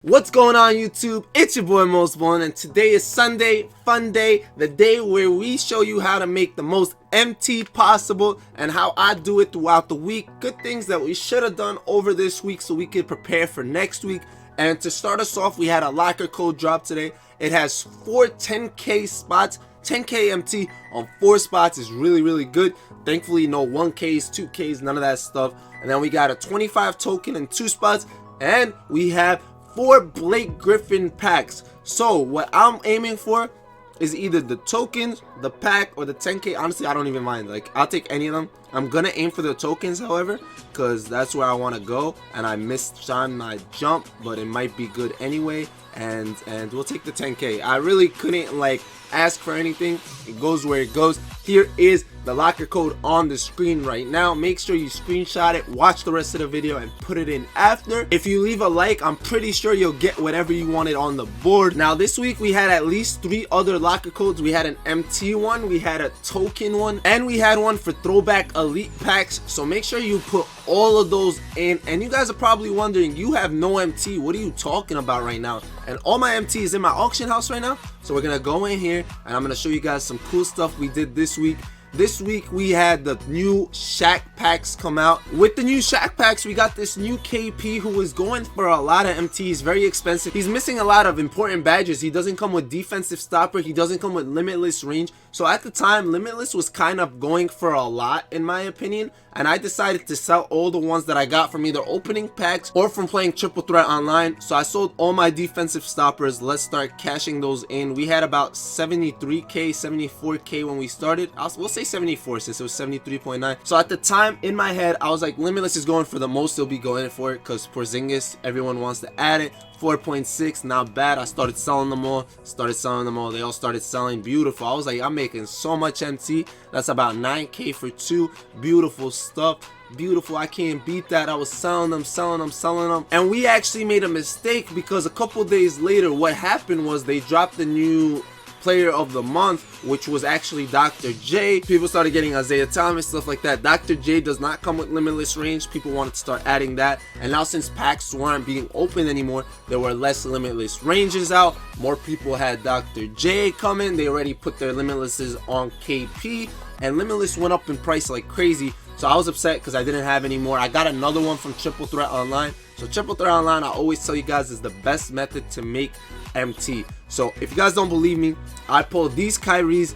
What's going on YouTube? It's your boy Mosballin, and today is Sunday, fun day, the day where we show you how to make the most MT possible and how I do it throughout the week. Good things that we should have done over this week so we could prepare for next week. And to start us off, we had a locker code drop today. It has 4 10k spots, 10k MT on 4 spots is really good. Thankfully no 1ks, 2ks, none of that stuff. And then we got a 25 token in 2 spots, and we have 4 Blake Griffin packs. So what I'm aiming for is either the tokens, the pack, or the 10k. Honestly, I don't even mind. Like, I'll take any of them. I'm gonna aim for the tokens, however, because that's where I want to go, and I missed on my jump, but it might be good anyway. And we'll take the 10k. I really couldn't like ask for anything. It goes where it goes. Here is the locker code on the screen right now. Make sure you screenshot it, watch the rest of the video, and put it in after. If you leave a like, I'm pretty sure you'll get whatever you wanted on the board. Now this week we had at least 3 other locker codes. We had an MT one, we had a token one, and we had one for throwback elite packs. So make sure you put all of those in. And you guys are probably wondering, you have no MT, what are you talking about right now? And all my MT is in my auction house right now. So we're gonna go in here and I'm gonna show you guys some cool stuff we did this week. This week we had the new Shaq packs come out. With the new Shaq packs, we got this new KP who is going for a lot of MTs, very expensive. He's missing a lot of important badges. He doesn't come with defensive stopper. He doesn't come with limitless range. So at the time, limitless was kind of going for a lot in my opinion. And I decided to sell all the ones that I got from either opening packs or from playing triple threat online. So I sold all my defensive stoppers. Let's start cashing those in. We had about 73k, 74k when we started. We'll say 74 since it was 73.9. So at the time in my head, I was like, limitless is going for the most they'll be going for it, because Porzingis, everyone wants to add it. 4.6, not bad. I started selling them all. They all started selling. Beautiful. I was like, I'm making so much MT. That's about 9k for 2. Beautiful stuff. Beautiful. I can't beat that. I was selling them, and we actually made a mistake, because a couple days later what happened was they dropped the new player of the month, which was actually Dr. J. People started getting Isaiah Thomas, stuff like that. Dr. J does not come with limitless range. People wanted to start adding that, and now since packs weren't being open anymore, there were less limitless ranges out. More people had Dr. J coming. They already put their limitlesses on KP, and limitless went up in price like crazy. So I was upset because I didn't have any more. I got another one from Triple Threat Online. So Triple Threat Online, I always tell you guys, is the best method to make MT. So if you guys don't believe me, I pulled these Kyries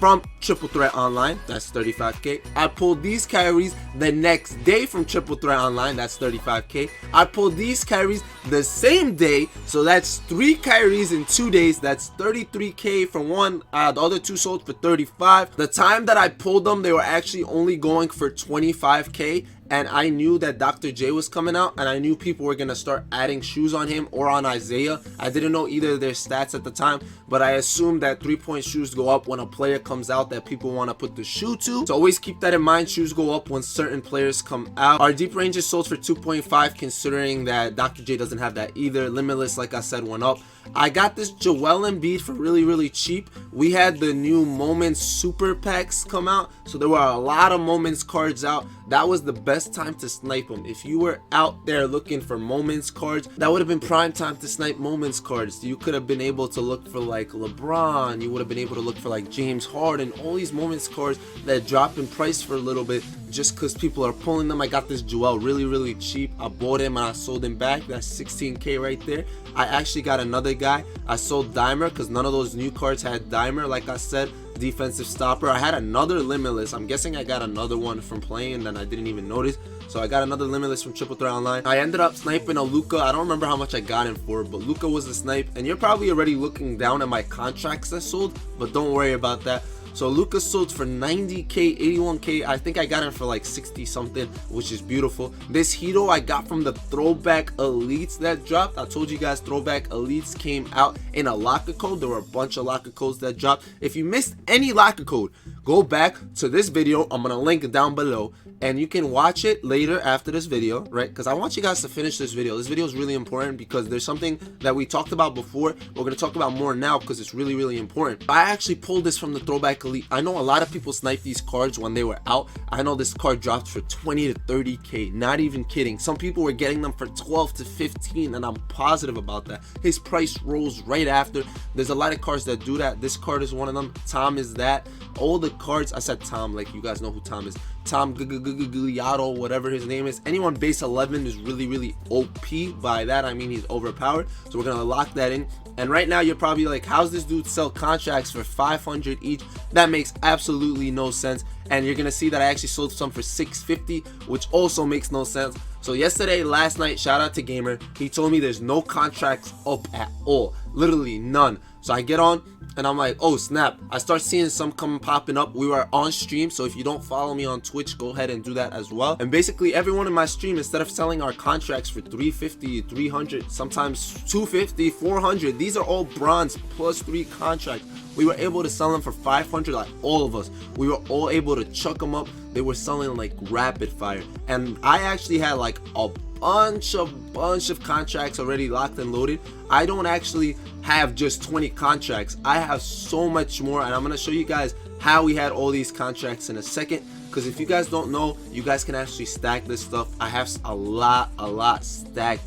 from Triple Threat Online, that's 35k. I pulled these Kyries the next day from Triple Threat Online, that's 35k. I pulled these Kyries the same day, so that's 3 Kyries in 2 days, that's 33k for one. The other 2 sold for 35. The time that I pulled them, they were actually only going for 25k. And I knew that Dr. J was coming out, and I knew people were going to start adding shoes on him or on Isaiah. I didn't know either of their stats at the time, but I assumed that 3-point shoes go up when a player comes out that people want to put the shoe to. So always keep that in mind. Shoes go up when certain players come out. Our deep range is sold for 2.5, considering that Dr. J doesn't have that either. Limitless, like I said, went up. I got this Joel Embiid for really cheap. We had the new Moments Super Packs come out, so there were a lot of Moments cards out. That was the best time to snipe them. If you were out there looking for Moments cards, that would have been prime time to snipe Moments cards. You could have been able to look for like LeBron. You would have been able to look for like James Harden. All these Moments cards that drop in price for a little bit just because people are pulling them. I got this Joel really cheap. I bought him and I sold him back. That's 16k right there. I actually got another guy. I sold Dimer because none of those new cards had Dimer. Like I said, defensive stopper. I had another limitless. I'm guessing I got another one from playing and I didn't even notice. So I got another limitless from Triple Threat Online. I ended up sniping a Luka. I don't remember how much I got him for, but Luka was the snipe. And you're probably already looking down at my contracts I sold, but don't worry about that. So Lucas sold for 90k, 81k. I think I got him for like 60 something, which is beautiful. This Hito I got from the throwback elites that dropped. I told you guys throwback elites came out in a locker code. There were a bunch of locker codes that dropped. If you missed any locker code, go back to this video. I'm gonna link it down below and you can watch it later after this video, right? Because I want you guys to finish this video. This video is really important because there's something that we talked about before. We're going to talk about more now because it's really, really important. I actually pulled this from the Throwback Elite. I know a lot of people snipe these cards when they were out. I know this card dropped for 20 to 30K, not even kidding. Some people were getting them for 12 to 15, and I'm positive about that. His price rose right after. There's a lot of cards that do that. This card is one of them. Tom is that. All the cards, I said Tom, like you guys know who Tom is. Tom Guglielmo, whatever his name is. Anyone base 11 is really, really OP. By that I mean he's overpowered. So we're gonna lock that in. And right now you're probably like, how's this dude sell contracts for 500 each? That makes absolutely no sense. And you're gonna see that I actually sold some for 650, which also makes no sense. So yesterday, last night, shout out to Gamer, he told me there's no contracts up at all, literally none. So I get on and I'm like, oh snap, I start seeing some come popping up. We were on stream, so if you don't follow me on Twitch, go ahead and do that as well. And basically everyone in my stream, instead of selling our contracts for 350, 300, sometimes 250, 400, these are all bronze plus 3 contracts. We were able to sell them for 500, like all of us. We were all able to chuck them up. They were selling like rapid fire. And I actually had like a bunch of contracts already locked and loaded. I don't actually have just 20 contracts. I have so much more, and I'm gonna show you guys how we had all these contracts in a second. Because if you guys don't know, you guys can actually stack this stuff. I have a lot stacked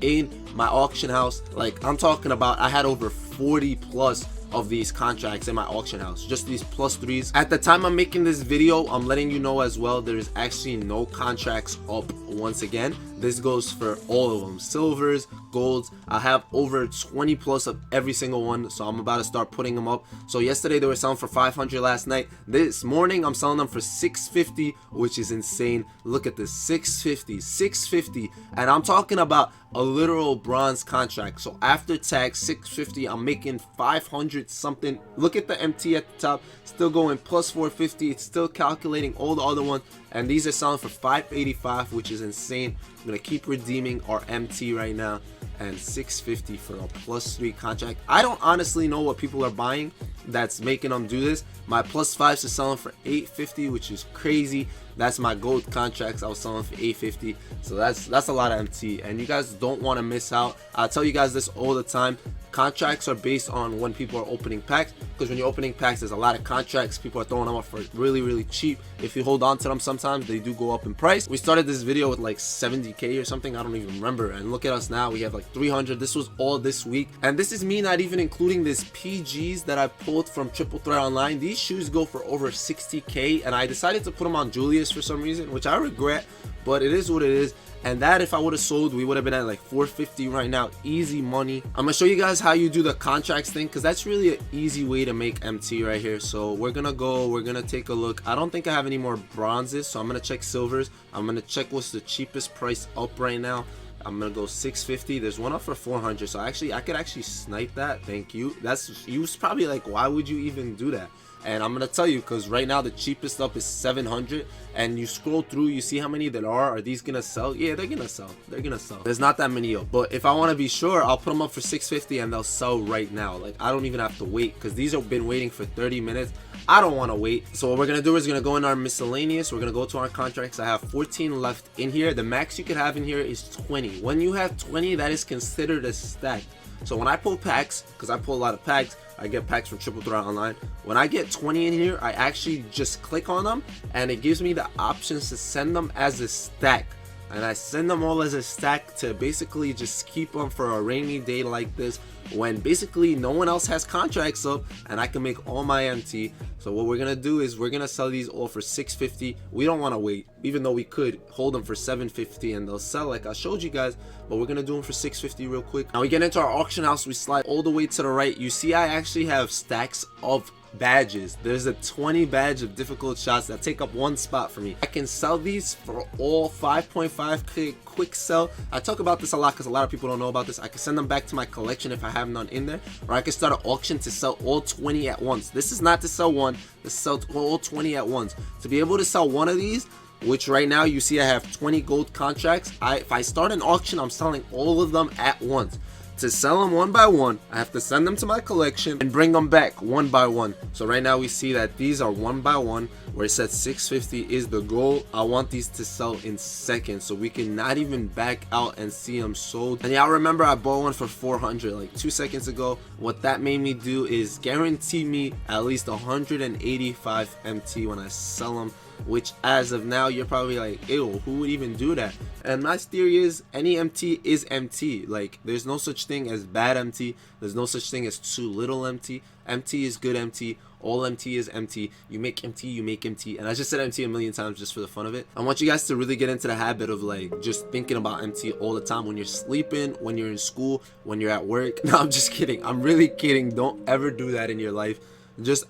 in my auction house. Like I'm talking about, I had over 40 plus of these contracts in my auction house, just these plus 3s. At the time I'm making this video, I'm letting you know as well, there's actually no contracts up. Once again, this goes for all of them, silvers, golds. I have over 20 plus of every single one, so I'm about to start putting them up. So yesterday they were selling for 500. Last night, this morning I'm selling them for 650, which is insane. Look at this, 650, and I'm talking about a literal bronze contract. So after tax, 650, I'm making 500 something. Look at the MT at the top, still going plus 450. It's still calculating all the other ones, and these are selling for 585, which is insane. I'm gonna keep redeeming our MT right now, and 650 for a plus 3 contract. I don't honestly know what people are buying that's making them do this. My plus 5s are selling for 850, which is crazy. That's my gold contracts. I was selling for 850, so that's a lot of MT, and you guys don't want to miss out. I tell you guys this all the time. Contracts are based on when people are opening packs, because when you're opening packs, there's a lot of contracts. People are throwing them up for really cheap. If you hold on to them, sometimes they do go up in price. We started this video with like 70K or something, I don't even remember, and look at us now, we have like 300. This was all this week, and this is me not even including this PGs that I pulled from Triple Threat Online. These shoes go for over 60K, and I decided to put them on Julius for some reason, which I regret, but it is what it is. And that, if I would have sold, we would have been at like 450 right now, easy money. I'm gonna show you guys how you do the contracts thing, because that's really an easy way to make MT right here. So we're gonna take a look. I don't think I have any more bronzes, so I'm gonna check silvers. I'm gonna check what's the cheapest price up right now. I'm gonna go 650. There's one up for 400, so I could actually snipe that. Thank you. You was probably like, why would you even do that? And I'm gonna tell you, because right now the cheapest up is 700, and you scroll through, you see how many there are. Are these gonna sell? Yeah, they're gonna sell. There's not that many up, but if I want to be sure, I'll put them up for 650 and they'll sell right now. Like, I don't even have to wait, because these have been waiting for 30 minutes. I don't want to wait. So what we're gonna do is gonna go in our miscellaneous. We're gonna go to our contracts. I have 14 left in here. The max you could have in here is 20. When you have 20, that is considered a stack. So when I pull packs, because I pull a lot of packs, I get packs from Triple Threat Online. When I get 20 in here, I actually just click on them, and it gives me the options to send them as a stack. And I send them all as a stack to basically just keep them for a rainy day like this, when basically no one else has contracts up, and I can make all my MT. So what we're gonna do is we're gonna sell these all for 650. We don't want to wait, even though we could hold them for 750 and they'll sell like I showed you guys, but we're gonna do them for 650 real quick. Now we get into our auction house. We slide all the way to the right. You see I actually have stacks of badges. There's a 20 badge of difficult shots that take up one spot for me. I can sell these for all 5.5k quick sell. I talk about this a lot because a lot of people don't know about this. I can send them back to my collection if I have none in there, or I can start an auction to sell all 20 at once. This is not to sell one, to sell all 20 at once. To be able to sell one of these, which right now you see I have 20 gold contracts, if I start an auction, I'm selling all of them at once. To sell them one by one, I have to send them to my collection and bring them back one by one. So right now we see that these are one by one, where it says 650 is the goal. I want these to sell in seconds so we can not even back out and see them sold. And y'all remember I bought one for 400 like 2 seconds ago. What that made me do is guarantee me at least 185 MT when I sell them, which as of now you're probably like, ew, who would even do that? And my theory is any MT is MT. Like, there's no such thing as bad MT, there's no such thing as too little MT. MT is good MT. All MT is MT. You make MT, you make MT. And I just said MT a million times just for the fun of it. I want you guys to really get into the habit of like just thinking about MT all the time, when you're sleeping, when you're in school, when you're at work. No, I'm just kidding. I'm really kidding. Don't ever do that in your life.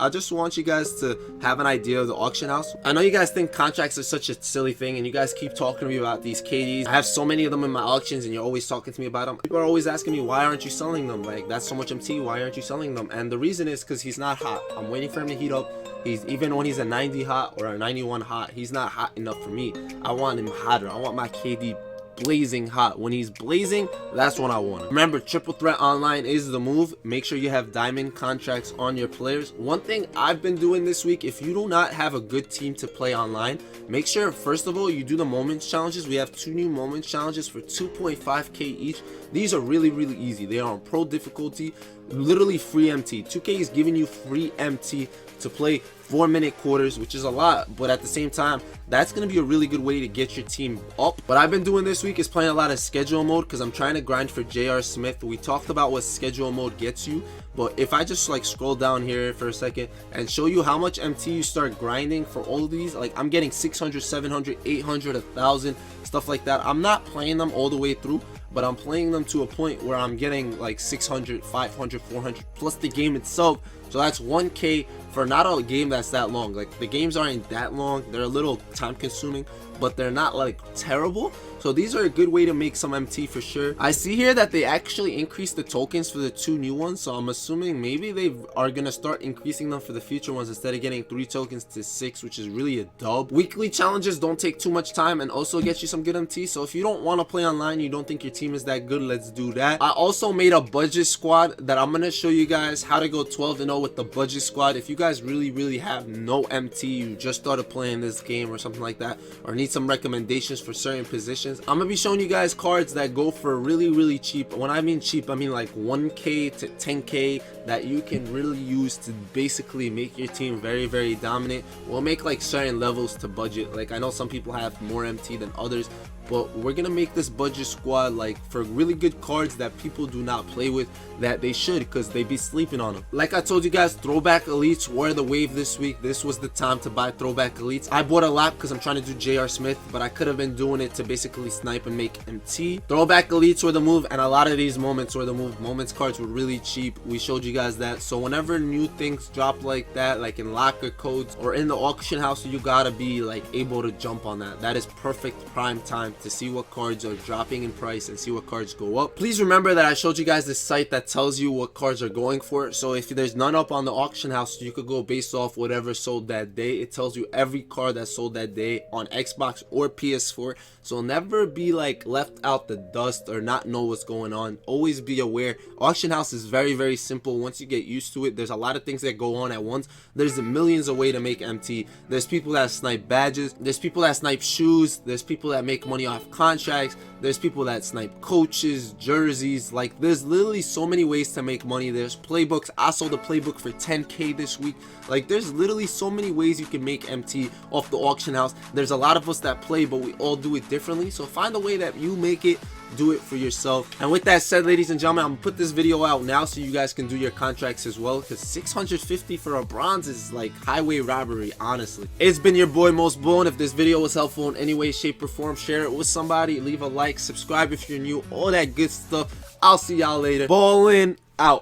I just want you guys to have an idea of the auction house. I know you guys think contracts are such a silly thing, and you guys keep talking to me about these KDs. I have so many of them in my auctions, and you're always talking to me about them. People are always asking me, why aren't you selling them? Like, that's so much MT, why aren't you selling them? And the reason is because he's not hot. I'm waiting for him to heat up. Even when he's a 90 hot or a 91 hot, he's not hot enough for me. I want him hotter. I want my KD blazing hot. When he's blazing, that's when I want him. Remember, triple threat online is the move. Make sure you have diamond contracts on your players. One thing I've been doing this week, if you do not have a good team to play online, make sure first of all you do the moments challenges. We have 2 new moments challenges for 2.5k each. These are really easy. They are on pro difficulty, literally free MT. 2K is giving you free MT to play 4-minute quarters, which is a lot, but at the same time that's going to be a really good way to get your team up. What I've been doing this week is playing a lot of schedule mode because I'm trying to grind for J.R. Smith. We talked about what schedule mode gets you, but if I just like scroll down here for a second and show you how much MT you start grinding for all of these, like I'm getting 600, 700, 800, 1000, stuff like that. I'm not playing them all the way through, but I'm playing them to a point where I'm getting like 600, 500, 400 plus the game itself. So that's 1k for not a game that's that long. Like, the games aren't that long, they're a little time consuming, but they're not like terrible. So these are a good way to make some MT for sure. I see here that they actually increased the tokens for the 2 new ones, so I'm assuming maybe they are gonna start increasing them for the future ones instead of getting 3 tokens to 6, which is really a dub. Weekly challenges don't take too much time and also get you some good MT. So if you don't want to play online, you don't think your team is that good, let's do that. I also made a budget squad that I'm gonna show you guys how to go 12-0 with the budget squad. If you guys really have no MT, you just started playing this game or something like that, or need some recommendations for certain positions, I'm gonna be showing you guys cards that go for really cheap. When I mean cheap, I mean like 1k to 10k that you can really use to basically make your team very dominant. We'll make like certain levels to budget. Like, I know some people have more MT than others, but we're gonna make this budget squad like for really good cards that people do not play with, that they should, because they be sleeping on them. Like I told you guys, throwback elites were the wave this week. This was the time to buy throwback elites. I bought a lot because I'm trying to do J.R. Smith, but I could have been doing it to basically snipe and make MT. Throwback elites were the move, and a lot of these moments were the move. Moments cards were really cheap. We showed you guys that. So whenever new things drop like that, like in locker codes or in the auction house, you gotta be like able to jump on that. That is perfect prime time to see what cards are dropping in price and see what cards go up. Please remember that I showed you guys this site that tells you what cards are going for. So if there's none up on the auction house, you could go based off whatever sold that day. It tells you every card that sold that day on Xbox or PS4. So never be like left out the dust or not know what's going on. Always be aware. Auction house is very simple. Once you get used to it, there's a lot of things that go on at once. There's millions of ways to make MT. There's people that snipe badges, there's people that snipe shoes, there's people that make money off contracts, there's people that snipe coaches, jerseys. Like, there's literally so many ways to make money. There's playbooks. I sold a playbook for 10k this week. Like, there's literally so many ways you can make MT off the auction house. There's a lot of us that play, but we all do it differently. So find a way that you make it, do it for yourself. And with that said, ladies and gentlemen, I'm gonna put this video out now so you guys can do your contracts as well, because 650 for a bronze is like highway robbery, honestly. It's been your boy Mosballin. If this video was helpful in any way, shape, or form, share it with somebody, leave a like, subscribe if you're new, all that good stuff. I'll see y'all later. Ballin' out.